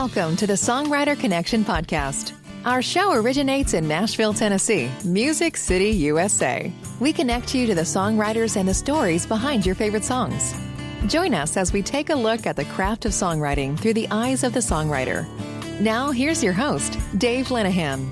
Welcome to the Songwriter Connection podcast. Our show originates in Nashville, Tennessee, Music City, USA. We connect you to the songwriters and the stories behind your favorite songs. Join us as we take a look at the craft of songwriting through the eyes of the songwriter. Now, here's your host, Dave Lenahan.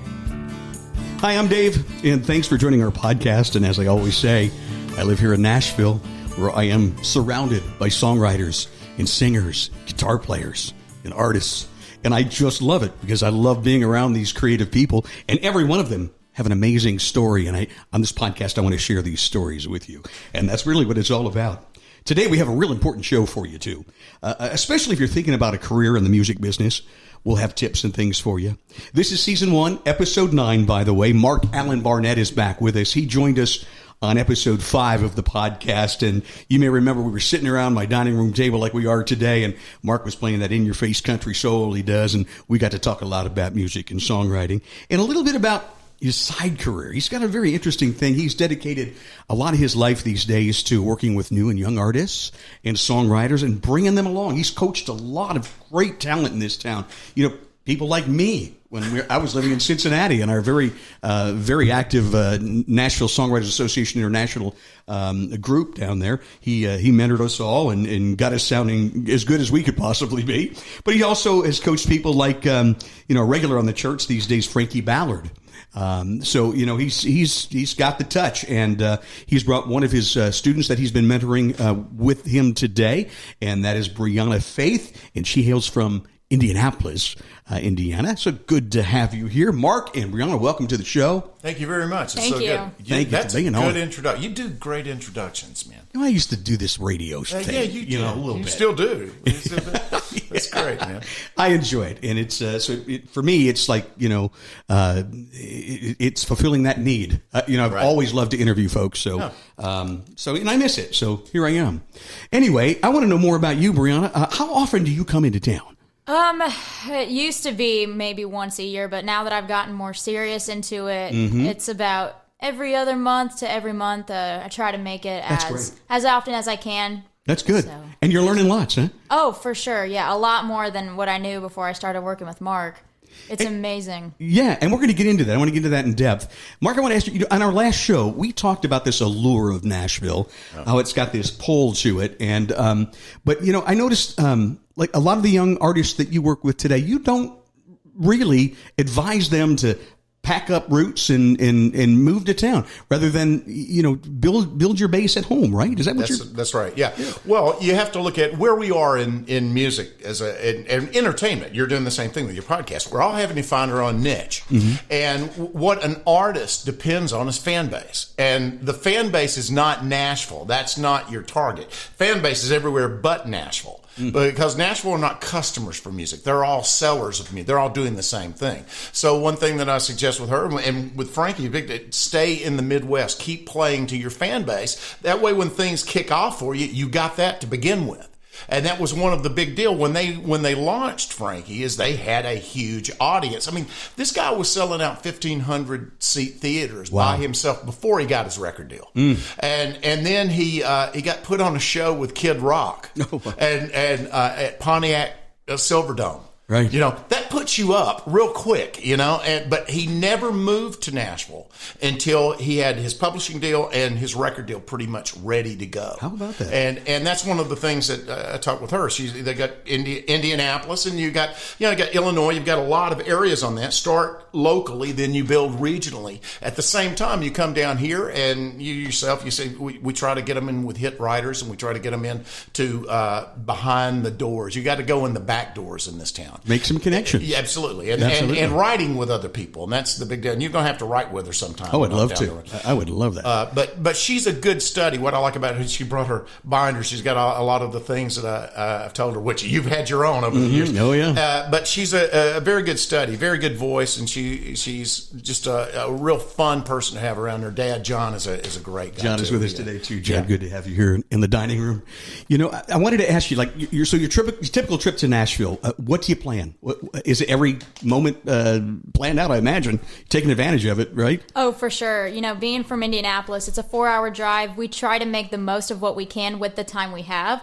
Hi, I'm Dave, and thanks for joining our podcast. And as I always say, I live here in Nashville, where I am surrounded by songwriters and singers, guitar players, and artists. And I just love it because I love being around these creative people, and every one of them have an amazing story. And on this podcast, I want to share these stories with you. And that's really what it's all about. Today, we have a real important show for you, too, especially if you're thinking about a career in the music business. We'll have tips and things for you. This is Season 1, Episode 9, by the way. Marc-Allan Barnette is back with us. He joined us on Episode 5 of the podcast, and you may remember we were sitting around my dining room table like we are today, and Mark was playing that in-your-face country soul he does, and we got to talk a lot about music and songwriting, and a little bit about his side career. He's got a very interesting thing. He's dedicated a lot of his life these days to working with new and young artists and songwriters and bringing them along. He's coached a lot of great talent in this town. You know, people like me when I was living in Cincinnati and our very active Nashville Songwriters Association International group down there. He mentored us all and got us sounding as good as we could possibly be. But he also has coached people like a regular on the charts these days, Frankie Ballard. So he's got the touch, and he's brought one of his students that he's been mentoring with him today, and that is Breanna Faith, and she hails from Indianapolis, Indiana. So good to have you here. Mark and Breanna, welcome to the show. Thank you very much. It's Thank so you. good. Thank you That's for being a good on. introduction. You do great introductions, man. I used to do this radio thing. Yeah, you do. A little you bit. Still do. You still do. That's great, man. I enjoy it, and it's for me. It's like it's fulfilling that need. I've always loved to interview folks, and I miss it. So here I am. Anyway, I want to know more about you, Breanna. How often do you come into town? It used to be maybe once a year, but now that I've gotten more serious into it, it's about every other month to every month. I try to make it as often as I can. That's good. So. And you're learning lots, huh? Oh, for sure. Yeah, a lot more than what I knew before I started working with Mark. It's amazing. Yeah, and we're going to get into that. I want to get into that in depth. Mark, I want to ask you, on our last show, we talked about this allure of Nashville, how it's got this pull to it. And but I noticed like a lot of the young artists that you work with today, you don't really advise them to pack up roots and move to town rather than, build your base at home, right? Is that what That's right. Yeah. Well, you have to look at where we are in music as and entertainment. You're doing the same thing with your podcast. We're all having to find our own niche. And what an artist depends on is fan base. And the fan base is not Nashville. That's not your target. Fan base is everywhere but Nashville. Because Nashville are not customers for music. They're all sellers of music. They're all doing the same thing. So one thing that I suggest with her and with Frankie, stay in the Midwest. Keep playing to your fan base. That way when things kick off for you, you got that to begin with. And that was one of the big deal when they launched Frankie is they had a huge audience. I mean, this guy was selling out 1,500 seat theaters by himself before he got his record deal. And then he got put on a show with Kid Rock and at Pontiac Silverdome. Right. That puts you up real quick, but he never moved to Nashville until he had his publishing deal and his record deal pretty much ready to go. How about that? And that's one of the things that I talked with her. They got Indianapolis and you got Illinois. You've got a lot of areas on that. Start locally, then you build regionally. At the same time, you come down here and you say, we try to get them in with hit writers and we try to get them in to behind the doors. You got to go in the back doors in this town. Make some connections. Yeah, absolutely. And writing with other people. And that's the big deal. And you're going to have to write with her sometime. I would love to. I would love that. But she's a good study. What I like about her, she brought her binder. She's got a lot of the things that I've told her, which you've had your own over the years. Oh, yeah. But she's a very good study, very good voice, and she's just a real fun person to have around. Her dad, John, is a great guy. John is with us today, too. John, good to have you here in the dining room. I wanted to ask you, like, your typical trip to Nashville, what do you plan plan? Is it every moment planned out? I imagine taking advantage of it, right? Oh, for sure. You know, being from Indianapolis, it's a 4-hour drive. We try to make the most of what we can with the time we have.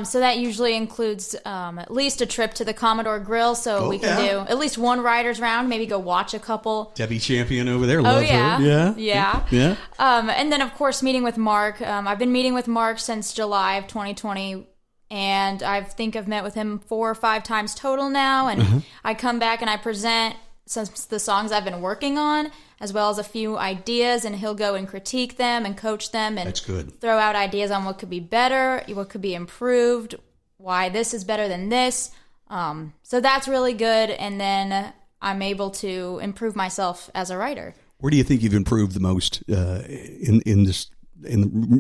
So that usually includes at least a trip to the Commodore Grill, so we can do at least one writer's round, maybe go watch a couple. Debbie Champion over there, love her. Yeah. And then, of course, meeting with Marc. I've been meeting with Marc since July of 2020. And I think I've met with him 4 or 5 times total now. And I come back and I present some of the songs I've been working on, as well as a few ideas. And he'll go and critique them and coach them. And that's good. Throw out ideas on what could be better, what could be improved, why this is better than this. So that's really good. And then I'm able to improve myself as a writer. Where do you think you've improved the most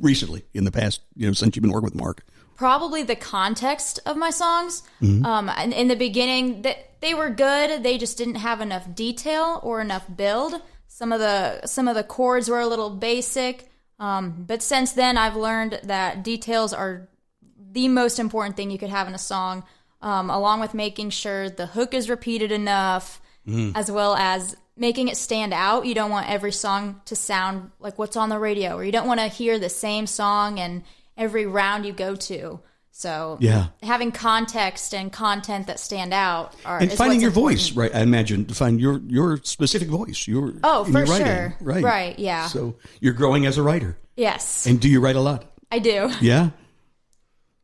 recently, in the past, since you've been working with Marc? Probably the context of my songs. In the beginning, they were good. They just didn't have enough detail or enough build. Some of the chords were a little basic. But since then, I've learned that details are the most important thing you could have in a song, along with making sure the hook is repeated enough, as well as making it stand out. You don't want every song to sound like what's on the radio, or you don't want to hear the same song and every round you go to. So having context and content that stand out and finding your voice, right? I imagine to find your specific voice. For sure, right? Yeah. So you're growing as a writer. Yes. And do you write a lot? I do. Yeah.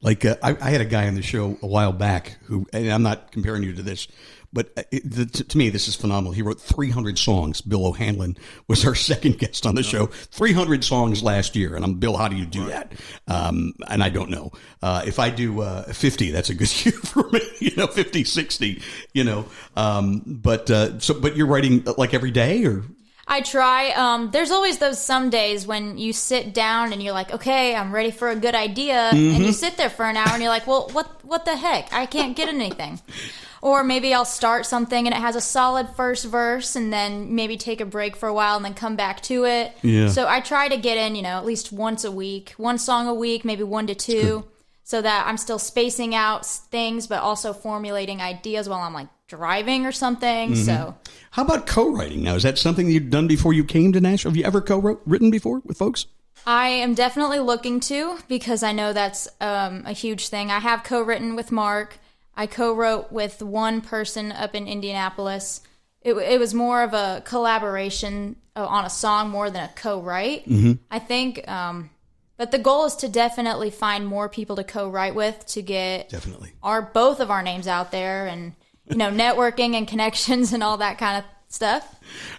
Like I had a guy on the show a while back who, and I'm not comparing you to this, but to me, this is phenomenal. He wrote 300 songs. Bill O'Hanlon was our second guest on the show. 300 songs last year. And I'm, Bill, how do you do that? And I don't know. If I do 50, that's a good year for me, 50, 60, but you're writing like every day, or? I try. There's always those some days when you sit down and you're like, okay, I'm ready for a good idea. And you sit there for an hour and you're like, well, what the heck? I can't get anything. Or maybe I'll start something and it has a solid first verse and then maybe take a break for a while and then come back to it. Yeah. So I try to get in, at least once a week, one song a week, maybe 1 to 2, so that I'm still spacing out things, but also formulating ideas while I'm like driving or something. So how about co-writing now? Is that something you've done before you came to Nashville? Have you ever co-written before with folks? I am definitely looking to, because I know that's a huge thing. I have co-written with Marc. I co-wrote with one person up in Indianapolis. It was more of a collaboration on a song more than a co-write, I think. But the goal is to definitely find more people to co-write with, to get both of our names out there, and networking and connections and all that kind of stuff.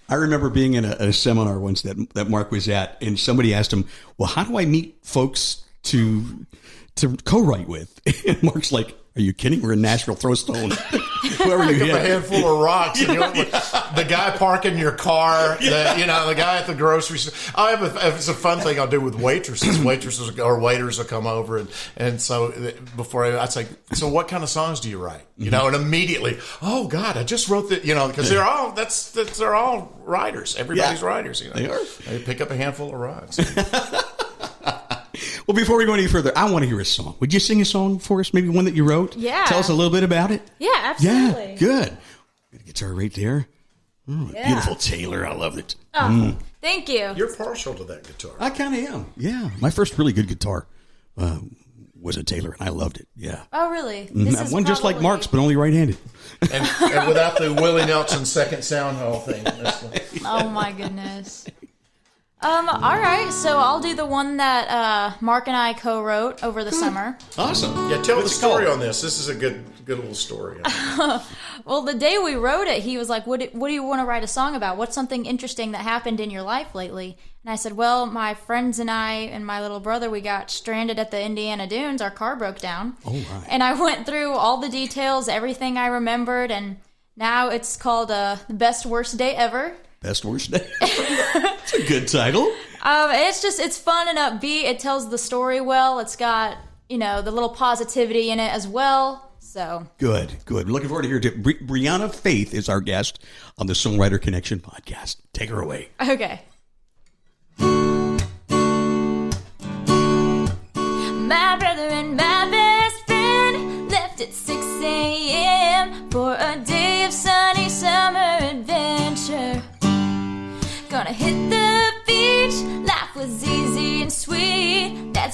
I remember being in a seminar once that Marc was at, and somebody asked him, well, how do I meet folks to co-write with? And Marc's like, are you kidding? We're in Nashville. Throw a stone. Whoever you get. A handful of rocks. And the guy parking your car, the guy at the grocery store. It's a fun thing I'll do with waitresses. Waitresses or waiters will come over. And so before I'd say, so what kind of songs do you write? And immediately, oh God, I just wrote that, because they're all writers. Everybody's writers. They are. They pick up a handful of rocks. Well, before we go any further, I want to hear a song. Would you sing a song for us? Maybe one that you wrote? Yeah. Tell us a little bit about it. Yeah, absolutely. Yeah, good. Got a guitar right there. Beautiful Taylor. I love it. Oh, thank you. You're partial to that guitar. I kind of am. Yeah. My first really good guitar was a Taylor, and I loved it. Yeah. Oh, really? One just like Marc's, but only right-handed. and without the Willie Nelson second sound hole thing. Oh, my goodness. All right, so I'll do the one that Marc and I co-wrote over the summer. Awesome. Yeah, tell the story on this. This is a good little story. Well, the day we wrote it, he was like, what do you want to write a song about? What's something interesting that happened in your life lately? And I said, well, my friends and I and my little brother, we got stranded at the Indiana Dunes. Our car broke down. Oh, right. And I went through all the details, everything I remembered, and now it's called The Best Worst Day Ever. Best Worst Day. It's a good title. It's fun and upbeat. It tells the story well. It's got, the little positivity in it as well. So good. Looking forward to hearing it. Breanna Faith is our guest on the Songwriter Connection podcast. Take her away. Okay. My brother and my best friend left at 6 a.m. for a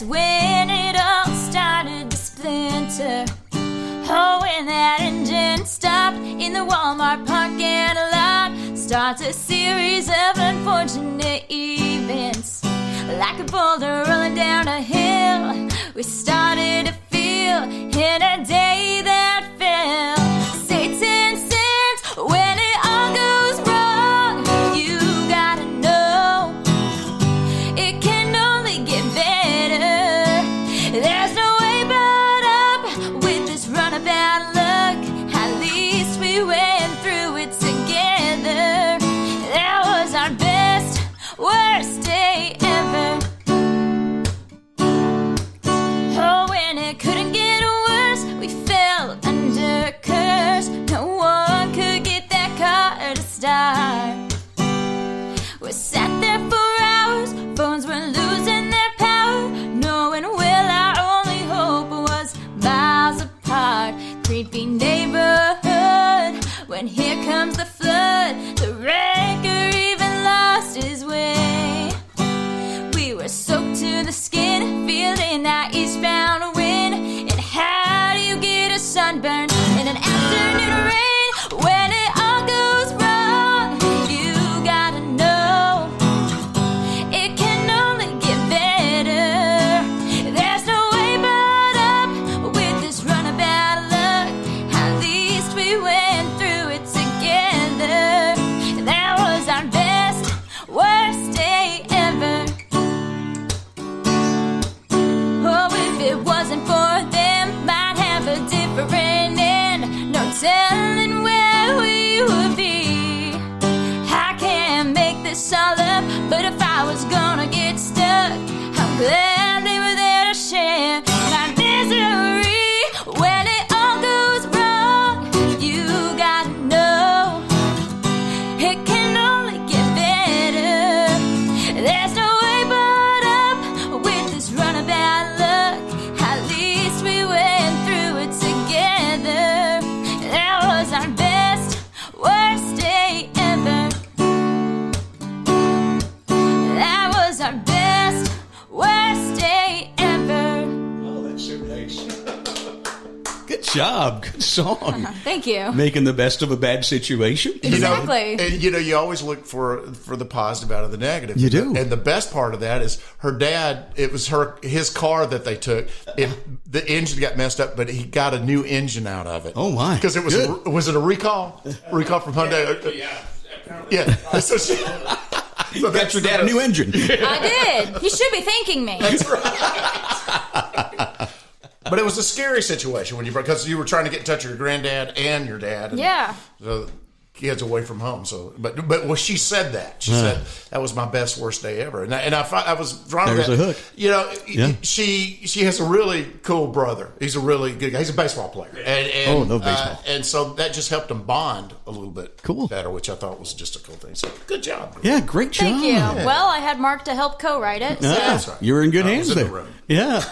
that's when it all started to splinter. Oh, when that engine stopped in the Walmart parking lot, starts a series of unfortunate events. Like a boulder rolling down a hill, we started to feel in a day that fell. Satan sends when it all goes wrong. You gotta know it can only get better. There's no way but up with this runabout luck. At least we went through it together. That was our best, worst day ever. Oh, when it couldn't get worse, we fell under a curse. No one could get that car to start. We sat there for hours, phones were losing their power, knowing well our only hope was miles apart. Creepy neighborhood, when here comes the flood, the wrecker even lost his way. We were soaked to the skin, feeling that eastbound wind. And how do you get a sunburn in an afternoon rain? When it all goes wrong, you gotta know it can only get better. There's no way but up with this runabout luck. At least we went through it together. That was our best, worst day ever. Oh, if it wasn't for them, might have a different end. No telling where we would be. I can't make this all up, but if I was gonna get stuck, I'm glad they were there to share my misery. When it all goes wrong, you gotta know it can only get better. There's no way but up with this runabout luck. At least we went through it together. That was our best, worst day ever. That was our best, worst day ever. Oh, that's so nice. Good job. Good song. Thank you. Making the best of a bad situation. Exactly. And you always look for the positive out of the negative. You do. And the best part of that is her dad, it was his car that they took. The engine got messed up, but he got a new engine out of it. Oh, my. Because it was Good. Was it a recall? Recall from Hyundai? Yeah. So You got your dad a new engine. I did. You should be thanking me. That's right. But it was a scary situation because you were trying to get in touch with your granddad and your dad. And Yeah. So kids away from home. So, but she said that. She said that was my best, worst day ever. And I was drawn to that. There's a hook. You know, Yeah. she has a really cool brother. He's a really good guy. He's a baseball player. And love baseball. And so that just helped them bond a little bit Cool. better, which I thought was just a cool thing. So good job. Yeah, great job. Thank you. Well, I had Mark to help co-write it. So. Yeah, That's right. You're in good I hands was in there. the room. Yeah.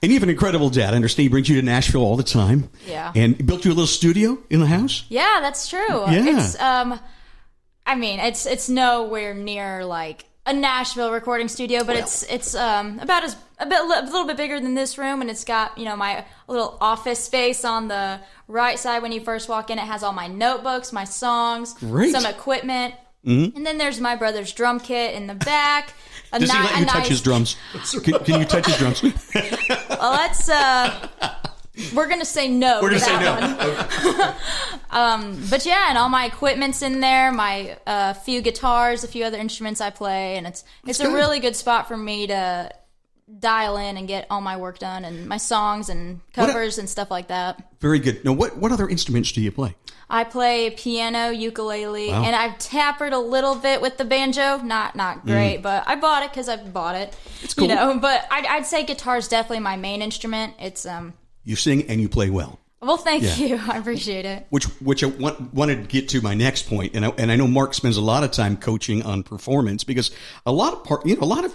And you have an incredible dad. I understand he brings you to Nashville all the time. Yeah. And he built you a little studio in the house? Yeah, that's true. Yeah. It's I mean, it's nowhere near like a Nashville recording studio, but it's about a little bit bigger than this room, and it's got, you know, my little office space on the right side when you first walk in. It has all my notebooks, my songs, Great. some equipment. Mm-hmm. And then there's my brother's drum kit in the back. Does he let you touch his drums? Can you touch his drums? Well, let's we're gonna say no. We're going to say that no. one. But yeah, and all my equipment's in there. My few guitars, a few other instruments I play, and it's a good. really good spot for me to dial in and get all my work done and my songs and covers and stuff like that. Very good. Now, what other instruments do you play? I play piano, ukulele, Wow. and I've tampered a little bit with the banjo. Not great, but I bought it because I bought it. It's cool. You know, but I'd say guitar is definitely my main instrument. It's You sing and you play well. well, thank you. I appreciate it. Which I wanted to get to my next point, and I know Mark spends a lot of time coaching on performance because a lot of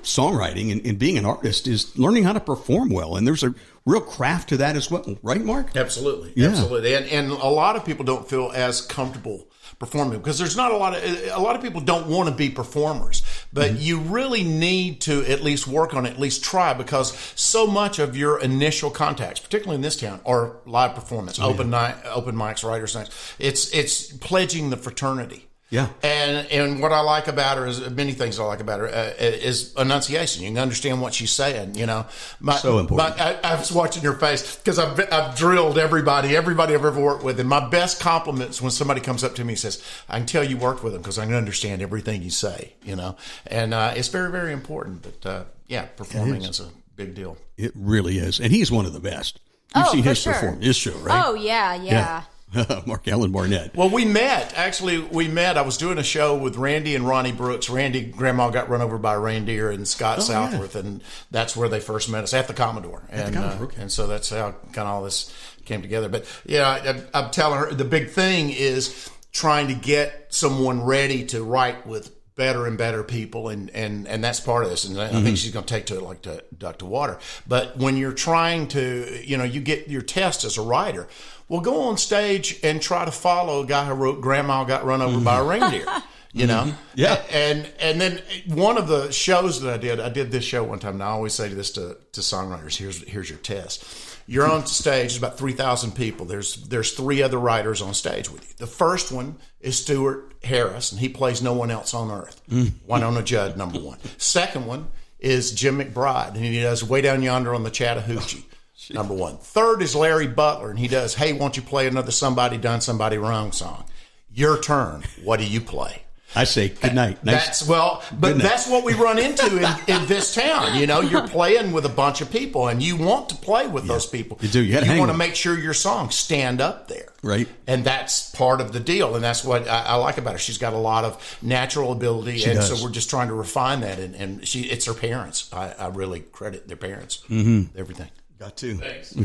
songwriting and being an artist is learning how to perform well, and there's a real craft to that as well, right, Mark? Absolutely, Yeah. absolutely, and a lot of people don't feel as comfortable performing because there's not a lot of people don't want to be performers, but you really need to at least work on it, at least try, because so much of your initial contacts, particularly in this town, are live performance, open mics, writers' nights. It's pledging the fraternity. Yeah. And what I like about her is many things I like about her is enunciation. You can understand what she's saying, you know. So important. I was watching her face because I've drilled everybody I've ever worked with. And my best compliments when somebody comes up to me and says, I can tell you worked with him because I can understand everything you say, you know. And it's very, very important. But, performing is a big deal. It really is. And he's one of the best. You've seen his perform, his show, right? Oh, yeah. Marc-Allan Barnette. Well, we met. I was doing a show with Randy and Ronnie Brooks. Randy, grandma got run over by a reindeer in Scott Southworth, and that's where they first met us at the Commodore. And so that's how kind of all this came together. But I'm telling her the big thing is trying to get someone ready to write with better and better people, and that's part of this. And I think she's going to take to it like to duck to water. But when you're trying to, you get your test as a writer. Well, go on stage and try to follow a guy who wrote "Grandma Got Run Over by a Reindeer." You know, yeah. And then one of the shows that I did this show one time. And I always say this to songwriters: here's your test. You're on stage. There's about 3,000 people. There's 3 other writers on stage with you. The first one is Stuart Harris, and he plays No One Else on Earth. Winona Judd, number 1. Second one is Jim McBride, and he does Way Down Yonder on the Chattahoochee. Number 1. Third is Larry Butler, and he does Hey, Won't You Play Another Somebody Done Somebody Wrong song. Your turn. What do you play? I say good night. That's what we run into in this town. You're playing with a bunch of people, and you want to play with those people. You do. You want to make sure your songs stand up there, right? And that's part of the deal. And that's what I like about her. She's got a lot of natural ability, so we're just trying to refine that. And it's her parents. I really credit their parents. Everything. Got to. Thanks.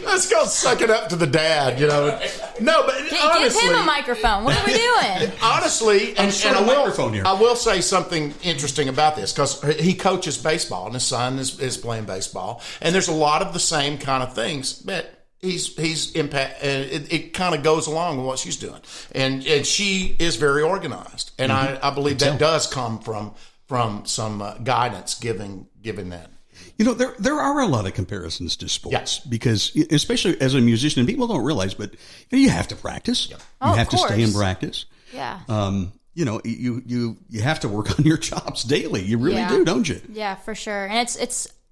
Let's go suck it up to the dad, No, but honestly, give him a microphone. What are we doing? Honestly, and microphone here. I will say something interesting about this because he coaches baseball and his son is playing baseball, and there's a lot of the same kind of things, but he's impact. It kind of goes along with what she's doing, and she is very organized, and I believe that does come from some guidance given that. There are a lot of comparisons to sports because, especially as a musician, and people don't realize, but you have to practice. Yeah. You have to stay in practice. Yeah. You have to work on your chops daily. You really do, don't you? Yeah, for sure. And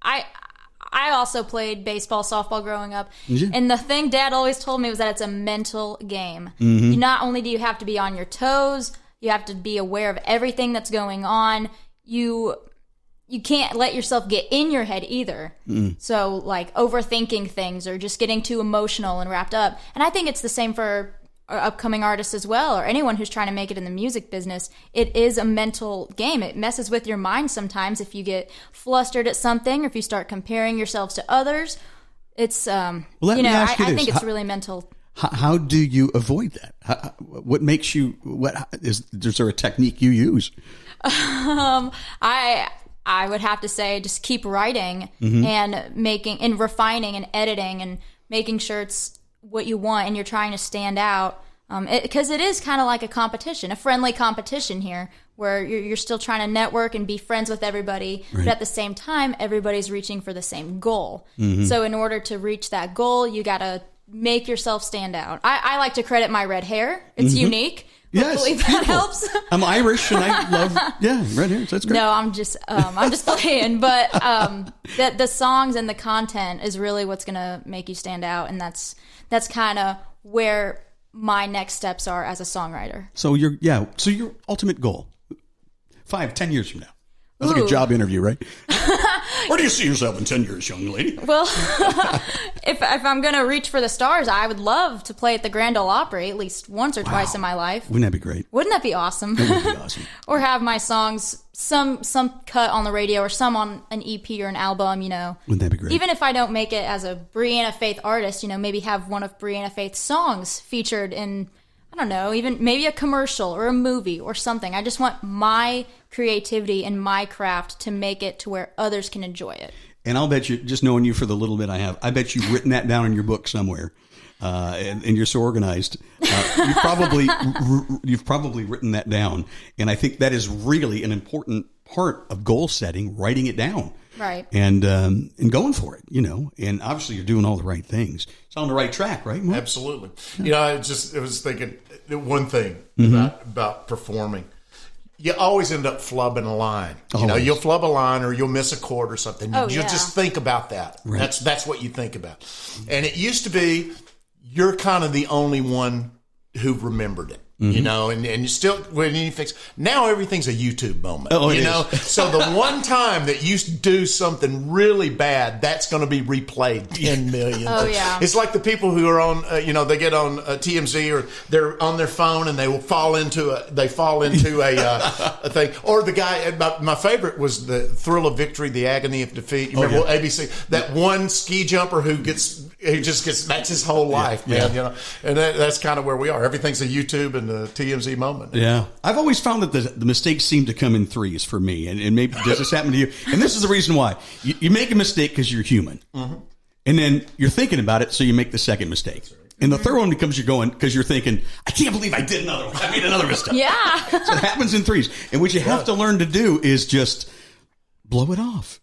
I also played baseball, softball growing up. Mm-hmm. And the thing Dad always told me was that it's a mental game. Not only do you have to be on your toes, you have to be aware of everything that's going on. You can't let yourself get in your head either. So like overthinking things or just getting too emotional and wrapped up. And I think it's the same for upcoming artists as well, or anyone who's trying to make it in the music business. It is a mental game. It messes with your mind sometimes if you get flustered at something or if you start comparing yourselves to others. It's, I think it's really mental. How do you avoid that? What makes you, is there a technique you use? I would have to say just keep writing and making and refining and editing and making sure it's what you want and you're trying to stand out. Because it is kind of like a competition, a friendly competition here where you're still trying to network and be friends with everybody. Right. But at the same time, everybody's reaching for the same goal. So in order to reach that goal, you got to make yourself stand out. I like to credit my red hair. It's unique. Hopefully that helps. I'm Irish and I love red hair. So that's great. No, I'm just playing. But the songs and the content is really what's gonna make you stand out, and that's kind of where my next steps are as a songwriter. So your ultimate goal, 5-10 years from now. That's like a job interview, right? Where do you see yourself in 10 years, young lady? Well, if I'm going to reach for the stars, I would love to play at the Grand Ole Opry at least once or twice in my life. Wouldn't that be great? Wouldn't that be awesome? That would be awesome. Or have my songs, some cut on the radio or some on an EP or an album, Wouldn't that be great? Even if I don't make it as a Breanna Faith artist, maybe have one of Breanna Faith's songs featured in, I don't know, even maybe a commercial or a movie or something. I just want my creativity and my craft to make it to where others can enjoy it. And I'll bet you, just knowing you for the little bit I have, I bet you've written that down in your book somewhere. and you're so organized. You've probably written that down, and I think that is really an important part of goal setting, writing it down. Right. And going for it, and obviously you're doing all the right things. It's on the right track, right, Mark? Absolutely. I was thinking one thing about performing. You always end up flubbing a line. You'll flub a line or you'll miss a chord or something. You'll just think about that. Right. That's what you think about. And it used to be you're kind of the only one who remembered it. And you still, when you fix, now everything's a YouTube moment, So the one time that you do something really bad, that's going to be replayed 10 million. Oh, yeah. It's like the people who are on, they get on TMZ or they're on their phone and they will fall into a thing. Or the guy, my favorite was the thrill of victory, the agony of defeat. You remember ABC, that one ski jumper who just gets, that's his whole life, man, and that's kind of where we are. Everything's a YouTube and the TMZ moment. Yeah. I've always found that the mistakes seem to come in threes for me. And maybe does this happen to you? And this is the reason why. You make a mistake because you're human. And then you're thinking about it, so you make the second mistake. And the third one becomes you're going because you're thinking, I can't believe I did another one. I made another mistake. Yeah. So it happens in threes. And what you have to learn to do is just blow it off.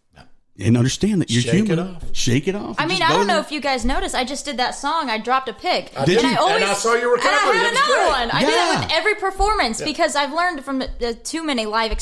And understand that you're human. Shake it off. I mean, I don't know if you guys noticed. I just did that song. I dropped a pick. Did you? And I saw your recovery. And I had another one. I did it Yeah. with every performance because I've learned from too many live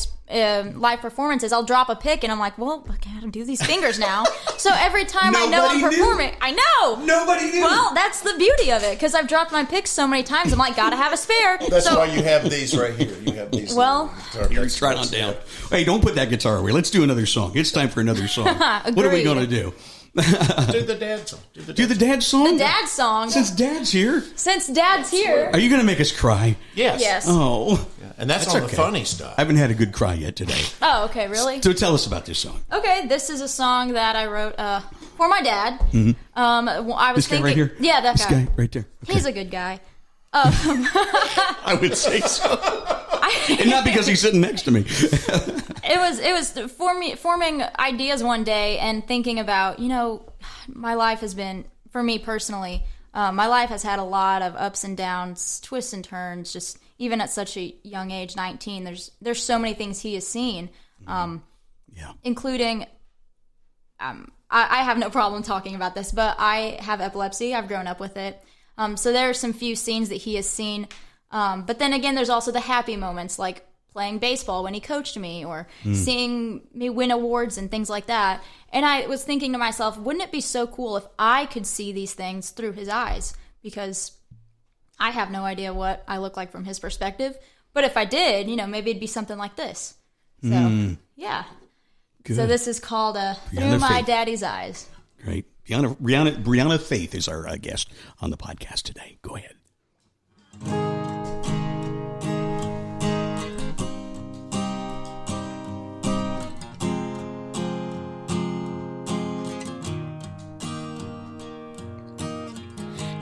performances. I'll drop a pick and I'm like, well, I gotta do these fingers now. So every time I know I'm performing, I know. Nobody knew. Well, that's the beauty of it because I've dropped my picks so many times. I'm like, gotta have a spare. That's why you have these right here. You have these. Well, It's right on down. Hey, don't put that guitar away. Let's do another song. It's time for another song. What are we going to do? Do the dad song. Do the dad song? The dad song. Since Dad's here. Are Are you going to make us cry? Yes. Oh. Yeah. And that's on the funny stuff. I haven't had a good cry yet today. Oh, okay, really? So tell us about this song. Okay, this is a song that I wrote for my dad. I was This thinking, guy right here? Yeah, that This guy right there. Okay. He's a good guy. I would say so. And not because he's sitting next to me. It was forming ideas one day and thinking about, my life has been, for me personally, my life has had a lot of ups and downs, twists and turns, just even at such a young age, 19, there's so many things he has seen, including, I have no problem talking about this, but I have epilepsy. I've grown up with it. So there are some few scenes that he has seen. But then again, there's also the happy moments, like playing baseball when he coached me or seeing me win awards and things like that. And I was thinking to myself, wouldn't it be so cool if I could see these things through his eyes? Because I have no idea what I look like from his perspective. But if I did, maybe it'd be something like this. So, yeah. Good. So this is called Through My Daddy's Eyes. Great. Breanna Faith is our guest on the podcast today. Go ahead.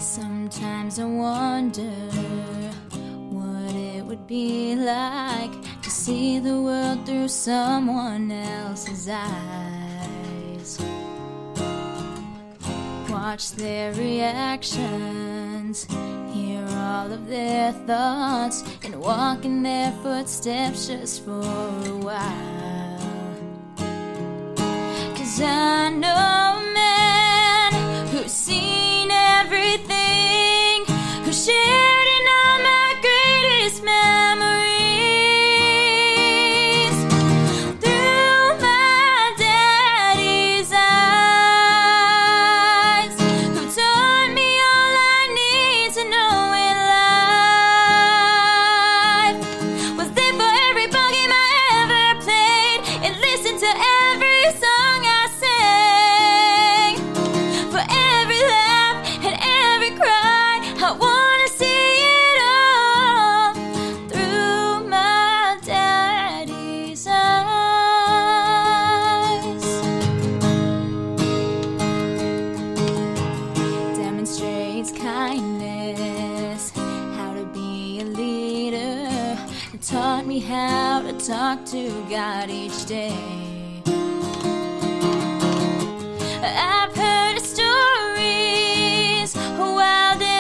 Sometimes I wonder what it would be like to see the world through someone else's eyes. Watch their reactions, hear all of their thoughts, and walk in their footsteps just for a while. 'Cause I know a man who's seen everything, who shared in all my greatest memories. Through my daddy's eyes, who taught me all I need to know in life. Was there for every ball game I ever played, and listened to every song I sang. For every laugh and every cry, I wanna see it all through my daddy's eyes. Demonstrates kindness, how to be a leader, and taught me how to talk to God each day. I've heard stories wild and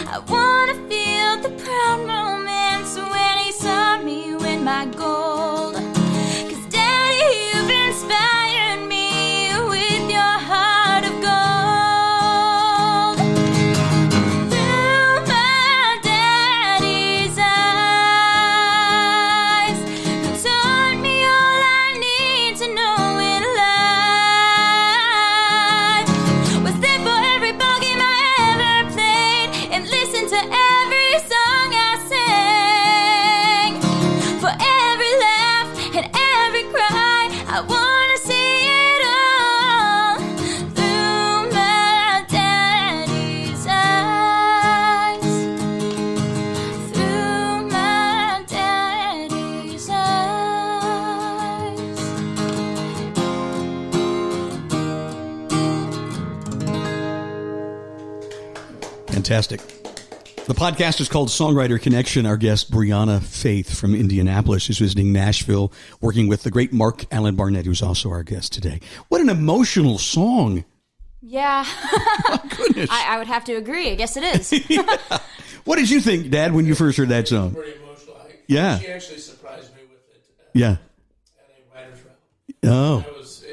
I wanna feel the proud moments when he saw me win my gold. 'Cause Daddy, you've inspired me with your heart of gold. Through my daddy's eyes, who taught me all I need to know in life, was there for every ball game I ever played, and listened to every song I sang. For every laugh and every cry, I wanna see it all through my daddy's eyes. Through my daddy's eyes. Fantastic. The podcast is called Songwriter Connection. Our guest, Breanna Faith from Indianapolis, is visiting Nashville, working with the great Marc-Allan Barnette, who's also our guest today. What an emotional song. Yeah. My goodness. I would have to agree. I guess it is. Yeah. What did you think, Dad, when you first heard that song? Pretty emotional. Yeah. She actually surprised me with it Yeah. at a writer's round. Oh. It was a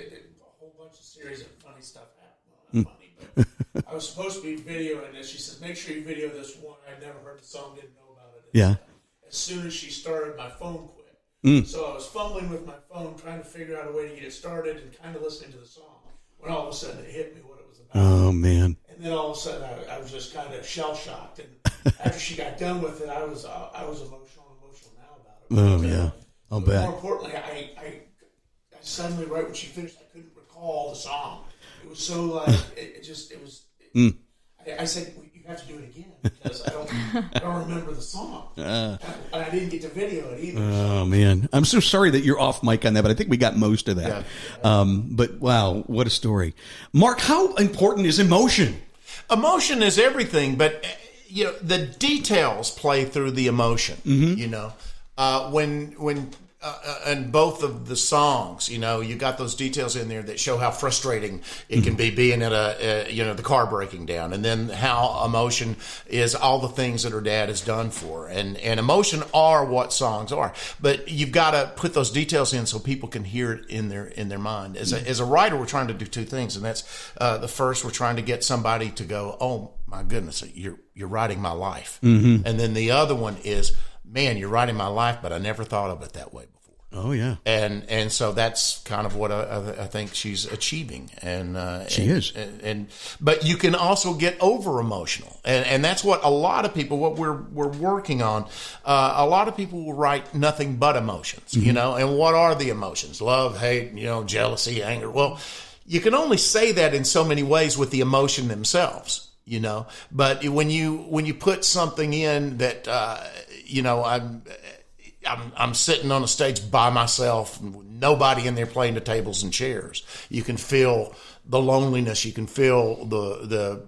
whole bunch of series of funny stuff happened. Well, not funny, but I was supposed to be videoing this. She said, make sure you video this one. I'd never heard the song, didn't know about it. Yeah. As soon as she started, my phone quit. So I was fumbling with my phone, trying to figure out a way to get it started and kind of listening to the song. When all of a sudden it hit me what it was about. Oh, man. And then all of a sudden I was just kind of shell-shocked. And after she got done with it, I was emotional now about it. Oh, yeah. I'll But bet. more importantly, I suddenly, right when she finished, I couldn't recall the song. It was so like, I said, well, you have to do it again because I don't remember the song. And I didn't get to video it either. Oh, man. I'm so sorry that you're off mic on that, but I think we got most of that. Yeah. But wow, what a story. Mark, how important is emotion? Emotion is everything, but the details play through the emotion. You know, when and both of the songs, you got those details in there that show how frustrating it can be being at the car breaking down, and then how emotion is all the things that her dad has done for her. And emotion are what songs are, but you've got to put those details in so people can hear it in their mind. As a writer, we're trying to do two things, and that's the first, we're trying to get somebody to go, oh my goodness, you're writing my life. And then the other one is, man, you're writing my life, but I never thought of it that way before. Oh, yeah. And so that's kind of what I think she's achieving. And she is. But you can also get over emotional, and that's what a lot of people, what we're working on. A lot of people will write nothing but emotions, And what are the emotions? Love, hate, jealousy, anger. Well, you can only say that in so many ways with the emotion themselves. But when you put something in that, I'm sitting on a stage by myself, nobody in there playing the tables and chairs. You can feel the loneliness. You can feel the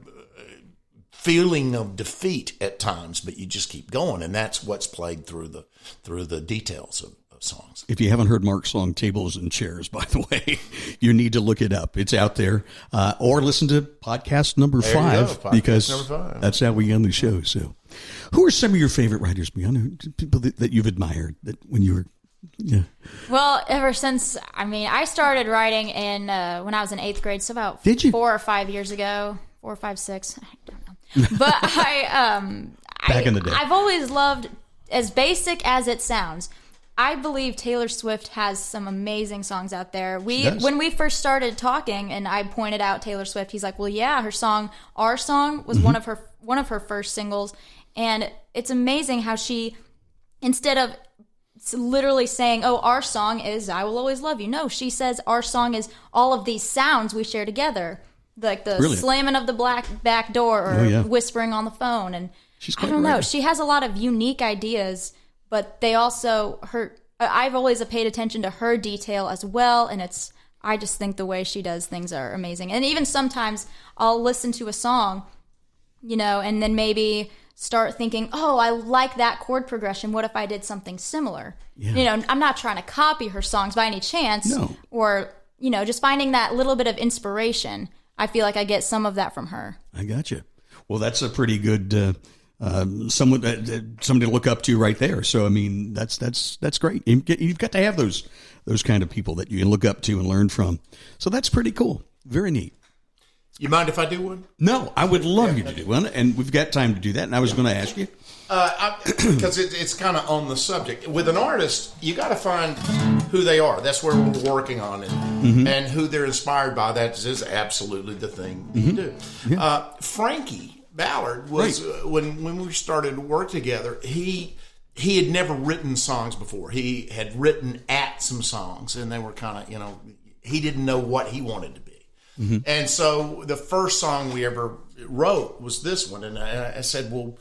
feeling of defeat at times, but you just keep going, and that's what's played through the details of songs. If you haven't heard Mark's song Tables and Chairs, by the way, you need to look it up. It's out there. Or listen to podcast number 5, because number 5. That's how we end the show. So, who are some of your favorite writers, Breanna? People that you've admired that when you were, Well, ever since, I started writing when I was in 8th grade, so about Did you? 4 or 5 years ago, 4 or 5, 6, I don't know. But Back in the day. I've always loved, as basic as it sounds, I believe Taylor Swift has some amazing songs out there. When we first started talking, and I pointed out Taylor Swift, he's like, "Well, yeah, her song, Our Song, was one of her first singles," and it's amazing how she, instead of literally saying, "Oh, our song is I Will Always Love You," no, she says our song is all of these sounds we share together, like the Brilliant. slamming of the back door or whispering on the phone, and I don't know. She has a lot of unique ideas. But they also, I've always paid attention to her detail as well, and I just think the way she does things are amazing. And even sometimes I'll listen to a song, and then maybe start thinking, oh, I like that chord progression. What if I did something similar? Yeah. I'm not trying to copy her songs by any chance. No. Or, just finding that little bit of inspiration. I feel like I get some of that from her. I got you. Well, that's a pretty good somebody to look up to right there. So I mean, that's great. You've got to have those kind of people that you can look up to and learn from. So that's pretty cool. Very neat. You mind if I do one? No, I would love you to do one, and we've got time to do that. And I was going to ask you because it's kind of on the subject. With an artist, you got to find who they are. That's where we're working on it, and who they're inspired by. That is absolutely the thing you do. Yeah. Frankie Ballard was when we started to work together. He had never written songs before. He had written at some songs, and they were kind of he didn't know what he wanted to be. And so the first song we ever wrote was this one. And I said, well,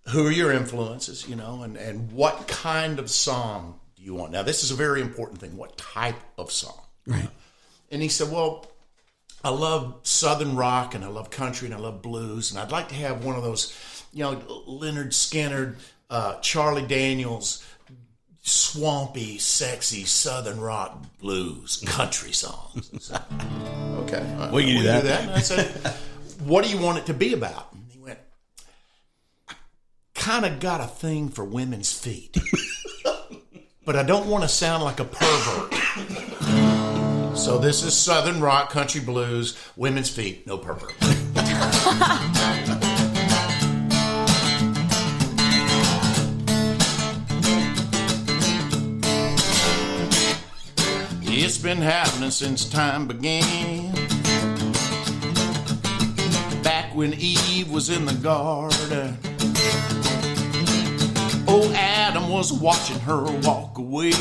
who are your influences, and what kind of song do you want? Now, this is a very important thing. What type of song? Right. And he said, well, I love Southern rock and I love country and I love blues. And I'd like to have one of those, Leonard Skinner, Charlie Daniels, swampy, sexy Southern rock, blues, country songs. So, okay. Well, you do that. And I said, what do you want it to be about? And he went, I kind of got a thing for women's feet, but I don't want to sound like a pervert. So this is Southern rock, country blues, women's feet, no pervert. It's been happening since time began. Back when Eve was in the garden, old Adam was watching her walk away.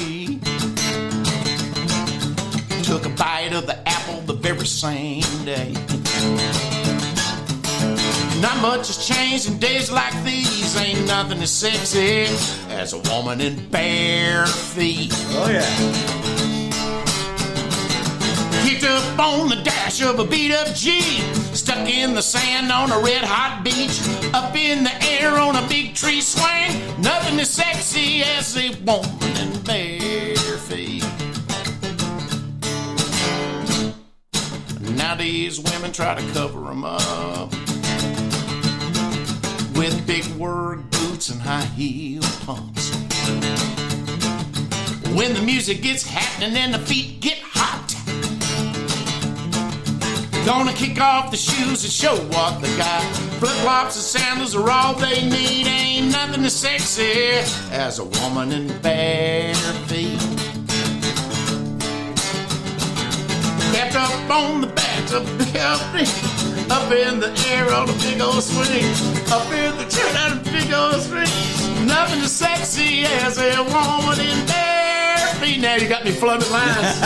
Took a bite of the apple the very same day. Not much has changed in days like these. Ain't nothing as sexy as a woman in bare feet. Oh, yeah. Kicked up on the dash of a beat-up Jeep, stuck in the sand on a red-hot beach, up in the air on a big tree swing. Nothing as sexy as a woman in bare feet. Nowadays, women try to cover them up with big word boots and high-heel pumps. When the music gets happening and the feet get hot, gonna kick off the shoes and show what they got. Flip-flops and sandals are all they need. Ain't nothing as sexy as a woman in bare feet. Kept up on the back of the big up in the air on a big old swing, up in the tree on a big old swing. Nothing as sexy as a woman in bare feet. Now you got me flooded lines.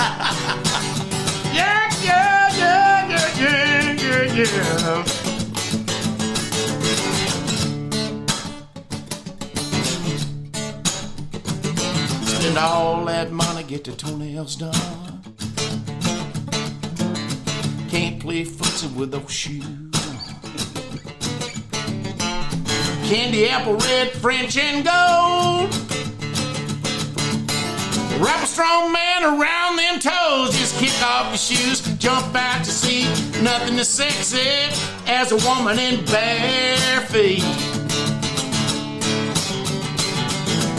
Yeah, yeah, yeah, yeah, yeah, yeah, yeah. Spend all that money, get the toenails done. Can't play footsie with those shoes on. Candy apple red, French and gold. Wrap a strong man around them toes. Just kick off your shoes, jump out to sea. Nothing as sexy as a woman in bare feet.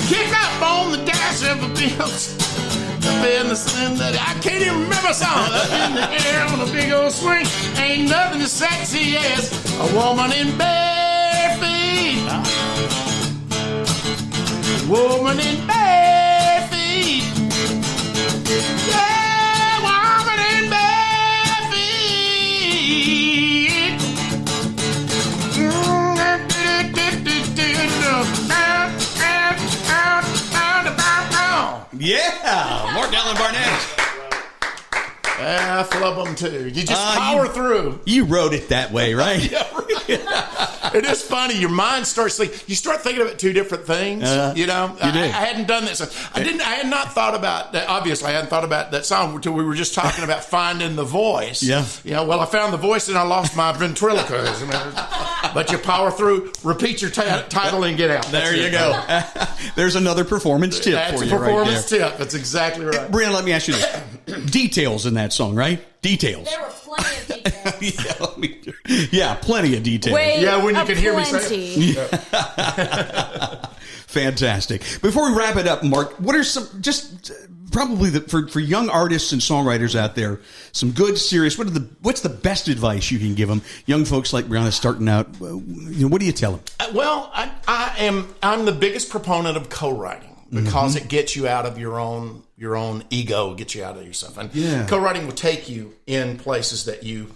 Kick up on the dash of a bill. Up in the sun, I can't even remember a song. Up in the air on a big old swing. Ain't nothing as sexy as a woman in bare feet. Woman in bare feet. Yeah, woman in bare feet. Yeah, Marc-Allan, Barnette. I flub them too. You just power through. You wrote it that way, right? It is funny. Your mind starts you start thinking about two different things. You know, you do. I hadn't done this. I had not thought about that. Obviously, I hadn't thought about that song until we were just talking about finding the voice. Yeah. You know, well, I found the voice and I lost my ventriloquism. But you power through, repeat your title, and get out. There you go. There's another performance tip for you. That's a performance right there. tip. That's exactly right. Breanna, let me ask you this. Details in that song, right? Details. There were plenty of details. Yeah, plenty of detail. When you can hear me say it. Fantastic. Before we wrap it up, Mark, what are some probably for young artists and songwriters out there, some good, serious, what's the best advice you can give them? Young folks like Breanna starting out, what do you tell them? Well, I'm the biggest proponent of co-writing because it gets you out of your own ego, gets you out of yourself. And co-writing will take you in places that you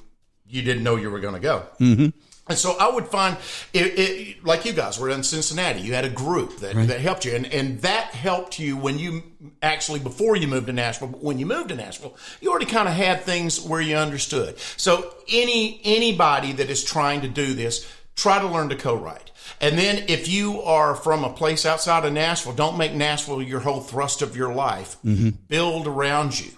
didn't know you were going to go. Mm-hmm. And so I would find it like you guys were in Cincinnati. You had a group that helped you, and that helped you when you actually before you moved to Nashville. But when you moved to Nashville, you already kind of had things where you understood. So anybody that is trying to do this, try to learn to co-write. And then if you are from a place outside of Nashville, don't make Nashville your whole thrust of your life. Mm-hmm. Build around you.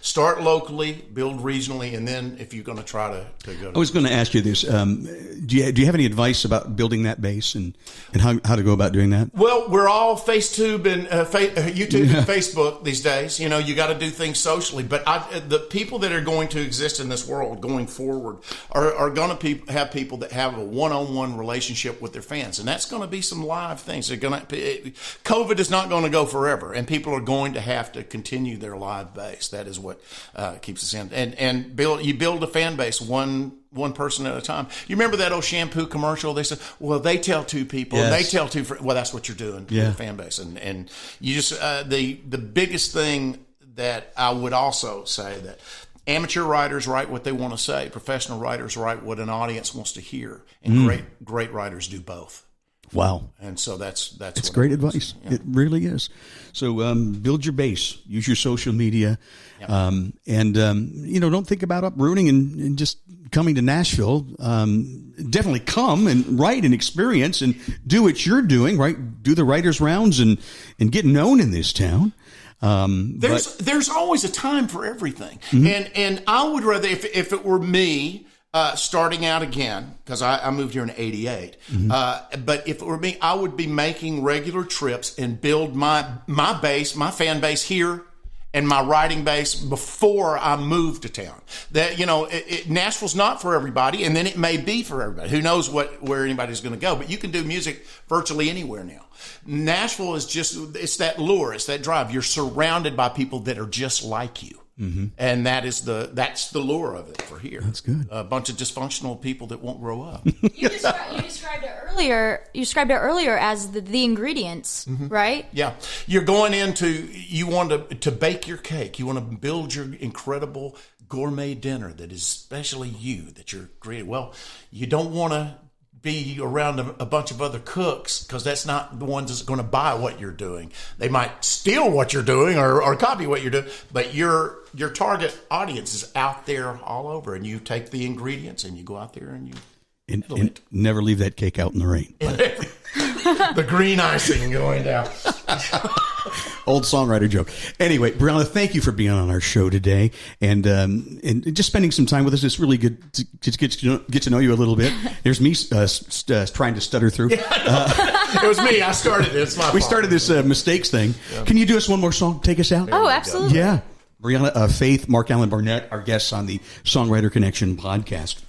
Start locally, build regionally, and then if you're going to try to go to... I was going to ask you this. Do you have any advice about building that base and how to go about doing that? Well, we're all FaceTube and YouTube and Facebook these days. You got to do things socially. But the people that are going to exist in this world going forward are going to have people that have a one-on-one relationship with their fans. And that's going to be some live things. COVID is not going to go forever, and people are going to have to continue their live base. That is what keeps us in. And you build a fan base one person at a time. You remember that old shampoo commercial? They said, well, they tell two people, and they tell two friends. Well, that's what you're doing for the fan base. And you just the biggest thing that I would also say that amateur writers write what they want to say. Professional writers write what an audience wants to hear. And great writers do both. Wow. And so that's great advice. Yeah. It really is. So build your base, use your social media, and don't think about uprooting and just coming to Nashville. Definitely come and write and experience and do what you're doing, right? Do the writers' rounds and get known in this town. There's always a time for everything. Mm-hmm. And I would rather, if it were me, starting out again, because I moved here in '88. Mm-hmm. But if it were me, I would be making regular trips and build my base, my fan base here, and my writing base before I moved to town. That Nashville's not for everybody, and then it may be for everybody. Who knows where anybody's going to go? But you can do music virtually anywhere now. Nashville is it's that lure, it's that drive. You're surrounded by people that are just like you. Mm-hmm. And that's the lure of it for here. That's good. A bunch of dysfunctional people that won't grow up. You described it earlier. You described it earlier as the ingredients, right? Yeah, you're going you want to bake your cake. You want to build your incredible gourmet dinner that is especially you that you're creating. Well, you don't want to be around a bunch of other cooks because that's not the ones that's going to buy what you're doing. They might steal what you're doing or copy what you're doing, but your target audience is out there all over, and you take the ingredients and you go out there and you and never leave that cake out in the rain. The green icing going down. Old songwriter joke. Anyway, Breanna, thank you for being on our show today and just spending some time with us. It's really good to get to know you a little bit. There's me trying to stutter through. It was me. I started it. It's my fault. We started this mistakes thing. Yeah. Can you do us one more song? Take us out? Oh, absolutely. Yeah. Breanna, Faith, Marc-Allan, Barnette, our guests on the Songwriter Connection podcast.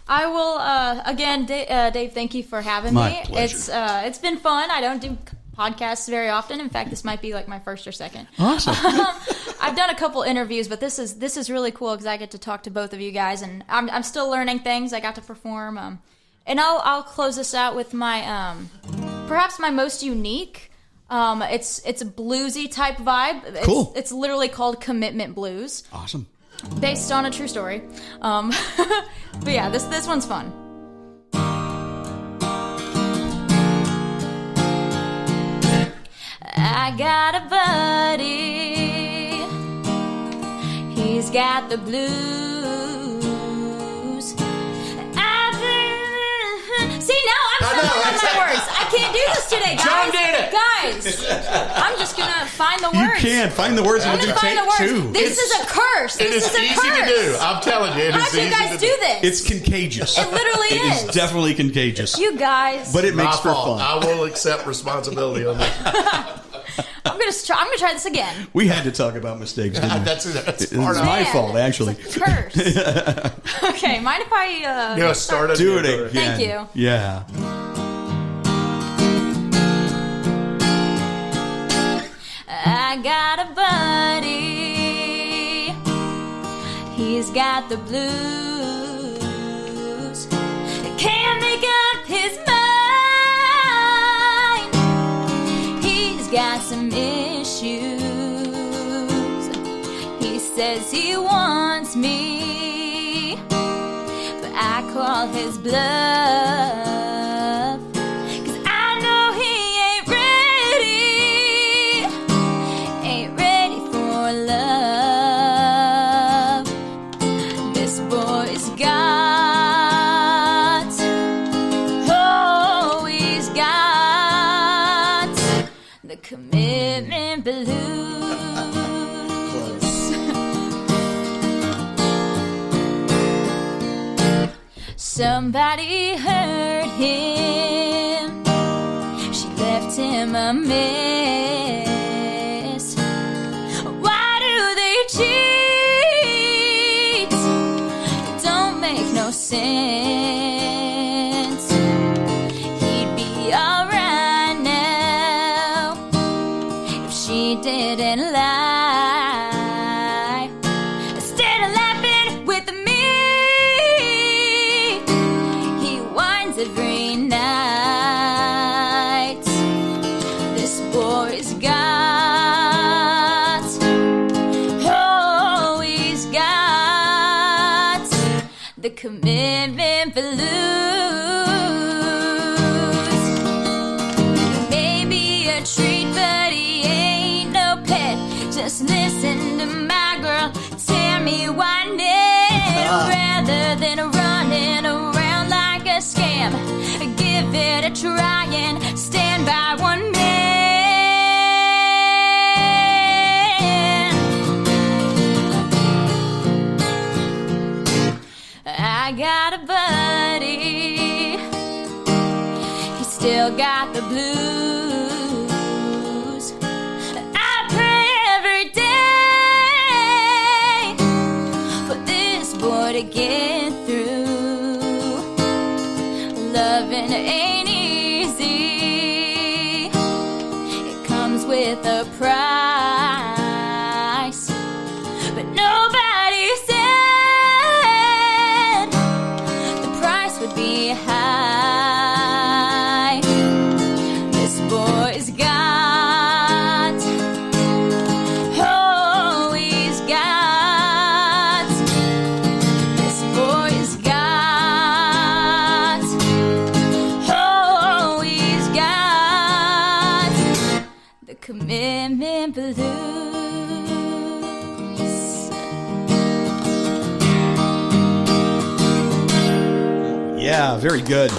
I will, again, Dave, thank you for having my me. Pleasure. It's been fun. I don't do podcasts very often. In fact, this might be like my first or second. Awesome. I've done a couple interviews, but this is really cool because I get to talk to both of you guys, and I'm still learning things. I got to perform, and I'll close this out with my perhaps my most unique. It's a bluesy type vibe. Cool. It's literally called Commitment Blues. Awesome. Based on a true story. But yeah, this one's fun. I got a buddy, he's got the blues. See, now I'm stumbling on my words. I can't do this today, guys. John did it. Guys, I'm just going to find the words. You can find the words and we'll do take two. This is a curse. This is a easy curse. to do. I'm telling you, it How is do you easy guys to do this? It's contagious. It literally is. It is definitely contagious. You guys. But it makes for fault. fun. I will accept responsibility on that. I'm gonna try this again. We had to talk about mistakes, didn't we? That's It's part of my it. fault, actually. It's a curse. Okay, mind if I Yeah, start it. Do it again. Thank you. Yeah. I got a buddy. He's got the blues. Can't make up his mind. He's got some issues. He says he wants me, but I call his bluff. 'Cause I know he ain't ready for love. This boy's got, oh, he's got the commitment blues. Somebody hurt him. She left him a mess. Why do they cheat? It don't make no sense. He'd be alright now if she didn't lie. Instead of laughing with me, he whines every night. This boy's got, oh, he's got the commitment blues. Maybe a treat, but he ain't no pet. Just listen to my girl tell me why now, rather than running around like a scam. Give it a try and stand by one man. I got a buddy. He still got the blues. I pray every day for this boy to get through. Loving ain't easy. It comes with a price. But nobody said the price would be high. This boy's got, oh, he's got, this boy's got, oh, he's got the commitment blues. Yeah, very good.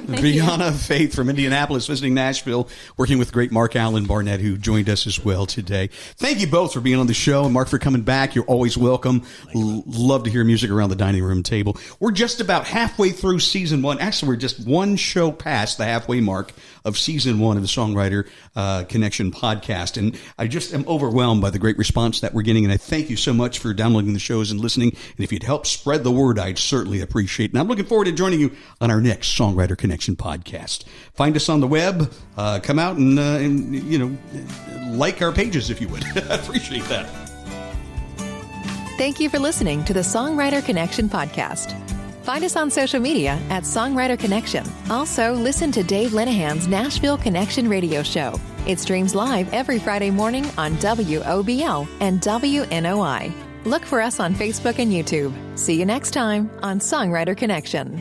Breanna Faith from Indianapolis visiting Nashville, working with great Marc-Allan Barnette, who joined us as well today. Thank you both for being on the show, and Mark for coming back. You're always welcome. Love to hear music around the dining room table. We're just about halfway through season one. Actually, we're just one show past the halfway mark of season one of the Songwriter Connection podcast. And I just am overwhelmed by the great response that we're getting. And I thank you so much for downloading the shows and listening. And if you'd help spread the word, I'd certainly appreciate it. And I'm looking forward to joining you on our next Songwriter Connection podcast. Find us on the web. Come out and you know, like our pages if you would. I appreciate that. Thank you for listening to the Songwriter Connection podcast. Find us on social media at Songwriter Connection. Also, listen to Dave Linehan's Nashville Connection radio show. It streams live every Friday morning on WOBL and WNOI. Look for us on Facebook and YouTube. See you next time on Songwriter Connection.